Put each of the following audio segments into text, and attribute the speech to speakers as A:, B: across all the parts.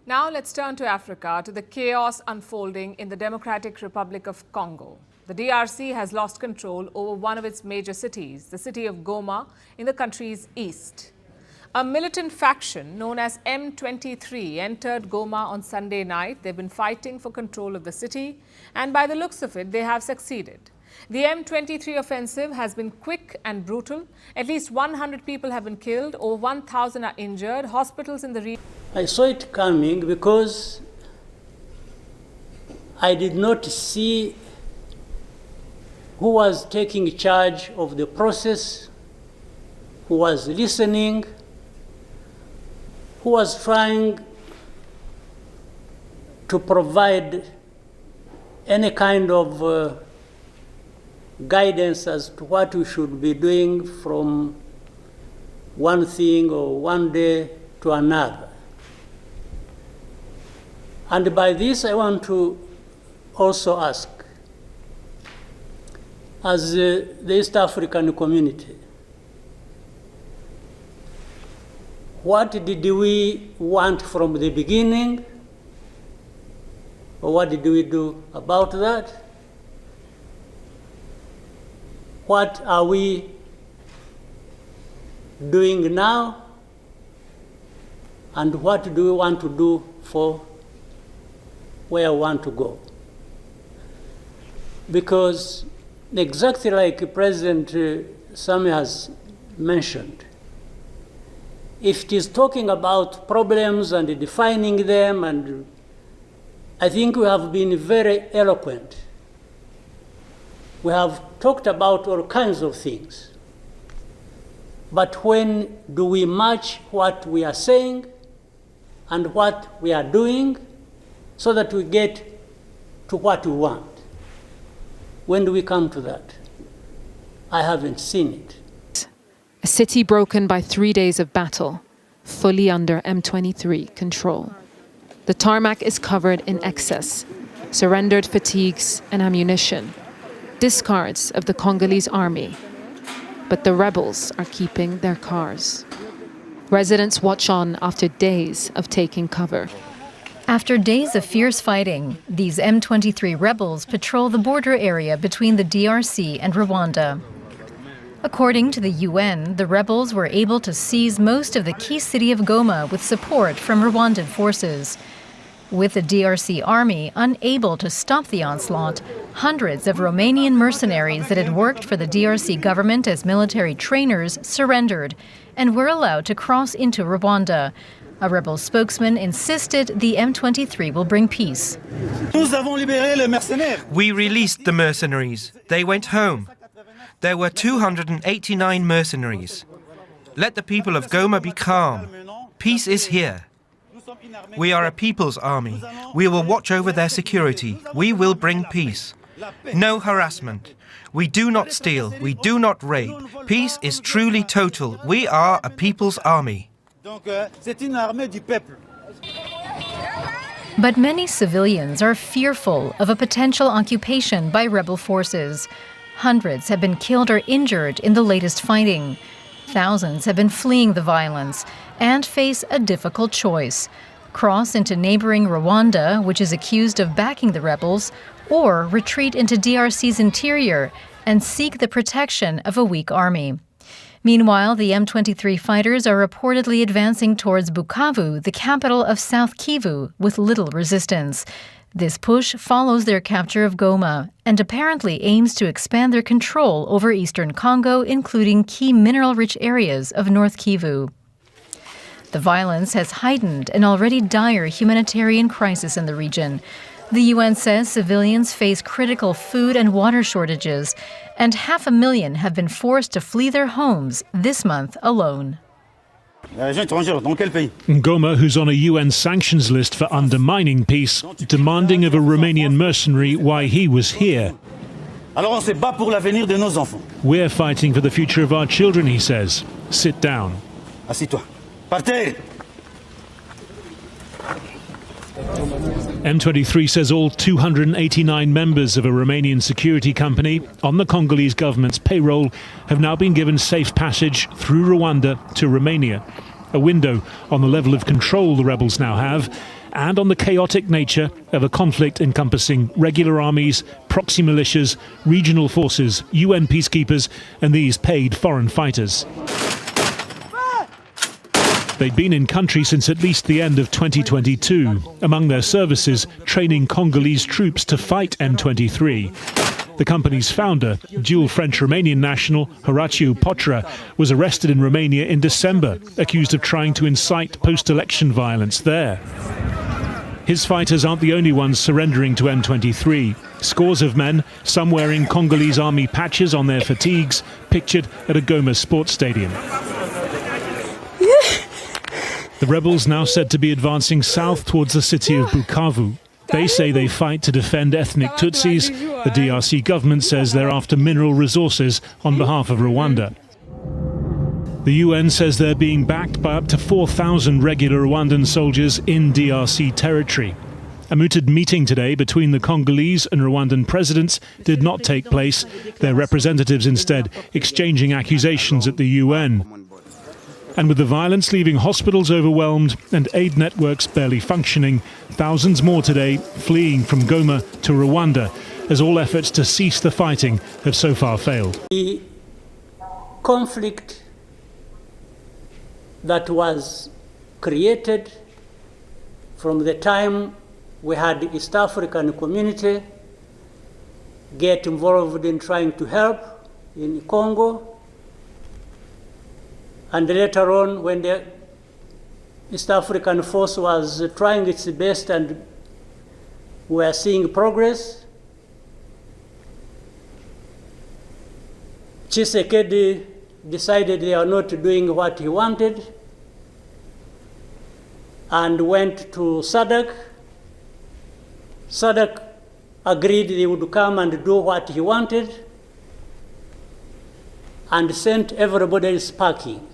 A: Now let's turn to Africa, to the chaos unfolding in the Democratic Republic of Congo. The DRC has lost control over one of its major cities, the city of Goma, in the country's east. A militant faction known as M23 entered Goma on Sunday night. They've been fighting for control of the city, and by the looks of it, they have succeeded. The M23 offensive has been quick and brutal. At least 100 people have been killed, over 1,000 are injured. Hospitals in the region.
B: I saw it coming because I did not see who was taking charge of the process, who was listening, who was trying to provide any kind of guidance as to what we should be doing from one thing or one day to another. And by this, I want to also ask, as the East African community, what did we want from the beginning, or what did we do about that? What are we doing now? And what do we want to do for where we want to go? Because exactly like President Sami has mentioned, if it is talking about problems and defining them, and I think we have been very eloquent. We have talked about all kinds of things. But when do we match what we are saying and what we are doing so that we get to what we want? When do we come to that? I haven't seen it.
C: A city broken by 3 days of battle, fully under M23 control. The tarmac is covered in excess, surrendered fatigues and ammunition, discards of the Congolese army. But the rebels are keeping their cars. Residents watch on after days of taking cover.
D: After days of fierce fighting, these M23 rebels patrol the border area between the DRC and Rwanda. According to the UN, the rebels were able to seize most of the key city of Goma with support from Rwandan forces. With the DRC army unable to stop the onslaught, hundreds of Romanian mercenaries that had worked for the DRC government as military trainers surrendered and were allowed to cross into Rwanda. A rebel spokesman insisted the M23 will bring peace.
E: We released the mercenaries. They went home. There were 289 mercenaries. Let the people of Goma be calm. Peace is here. We are a people's army. We will watch over their security. We will bring peace. No harassment. We do not steal. We do not rape. Peace is truly total. We are a people's army.
D: But many civilians are fearful of a potential occupation by rebel forces. Hundreds have been killed or injured in the latest fighting. Thousands have been fleeing the violence and face a difficult choice: cross into neighboring Rwanda, which is accused of backing the rebels, or retreat into DRC's interior and seek the protection of a weak army. Meanwhile, the M23 fighters are reportedly advancing towards Bukavu, the capital of South Kivu, with little resistance. This push follows their capture of Goma and apparently aims to expand their control over eastern Congo, including key mineral-rich areas of North Kivu. The violence has heightened an already dire humanitarian crisis in the region. The UN says civilians face critical food and water shortages, and 500,000 have been forced to flee their homes this month alone.
F: Goma, who's on a UN sanctions list for undermining peace, demanding of a Romanian mercenary why he was here. We're fighting for the future of our children, he says. Sit down. M23 says all 289 members of a Romanian security company on the Congolese government's payroll have now been given safe passage through Rwanda to Romania. A window on the level of control the rebels now have and on the chaotic nature of a conflict encompassing regular armies, proxy militias, regional forces, UN peacekeepers, and these paid foreign fighters. They'd been in country since at least the end of 2022, among their services training Congolese troops to fight M23. The company's founder, dual French-Romanian national Horatiu Potra, was arrested in Romania in December, accused of trying to incite post-election violence there. His fighters aren't the only ones surrendering to M23. Scores of men, some wearing Congolese army patches on their fatigues, pictured at a Goma sports stadium. The rebels now said to be advancing south towards the city of Bukavu. They say they fight to defend ethnic Tutsis. The DRC government says they're after mineral resources on behalf of Rwanda. The UN says they're being backed by up to 4,000 regular Rwandan soldiers in DRC territory. A mooted meeting today between the Congolese and Rwandan presidents did not take place, their representatives instead exchanging accusations at the UN. And with the violence leaving hospitals overwhelmed and aid networks barely functioning, thousands more today fleeing from Goma to Rwanda, as all efforts to cease the fighting have so far failed.
B: The conflict that was created from the time we had the East African community get involved in trying to help in Congo, and later on, when the East African force was trying its best and we were seeing progress, Tshisekedi decided they are not doing what he wanted and went to SADC. SADC agreed they would come and do what he wanted and sent everybody packing.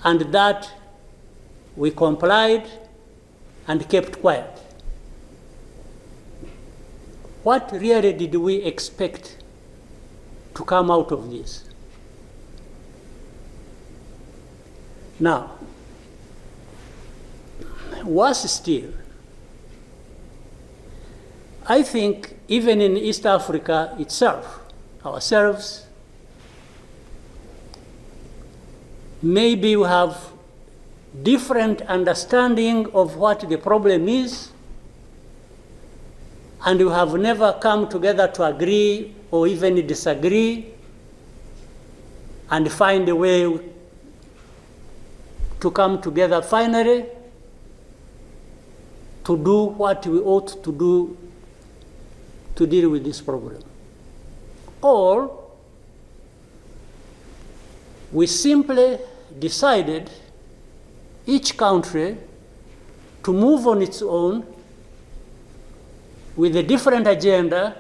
B: And that we complied and kept quiet. What really did we expect to come out of this? Now, worse still, I think even in East Africa itself, ourselves, maybe we have different understanding of what the problem is, and we have never come together to agree or even disagree and find a way to come together finally to do what we ought to do to deal with this problem. Or we simply decided, each country, to move on its own with a different agenda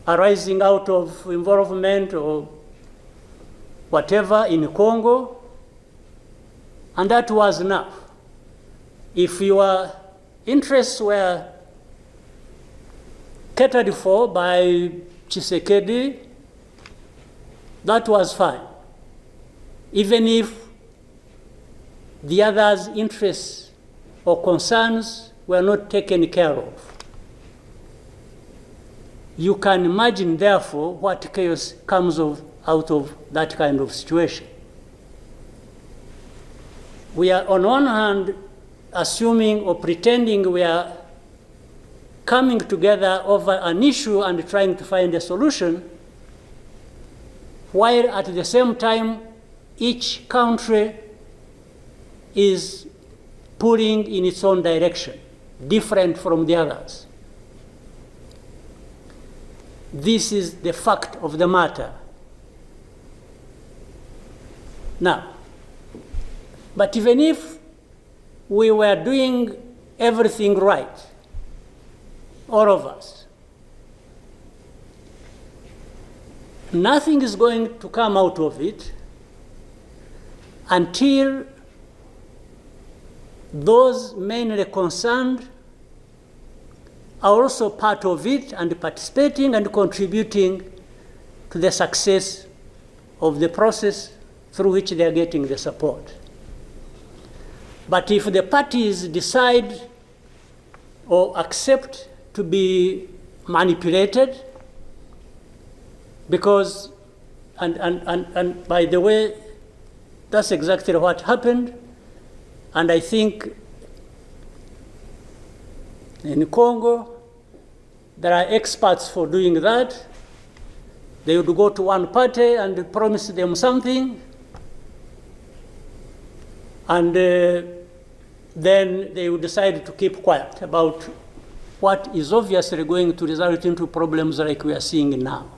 B: arising out of involvement or whatever in Congo, and that was enough. If your interests were catered for by Tshisekedi, that was fine, even if the others' interests or concerns were not taken care of. You can imagine, therefore, what chaos comes out of that kind of situation. We are, on one hand, assuming or pretending we are coming together over an issue and trying to find a solution, while at the same time, each country is pulling in its own direction, different from the others. This is the fact of the matter. Now, but even if we were doing everything right, all of us, nothing is going to come out of it until those mainly concerned are also part of it and participating and contributing to the success of the process through which they are getting the support. But if the parties decide or accept to be manipulated, because, and by the way, that's exactly what happened. And I think in Congo, there are experts for doing that. They would go to one party and promise them something, and then they would decide to keep quiet about what is obviously going to result into problems like we are seeing now.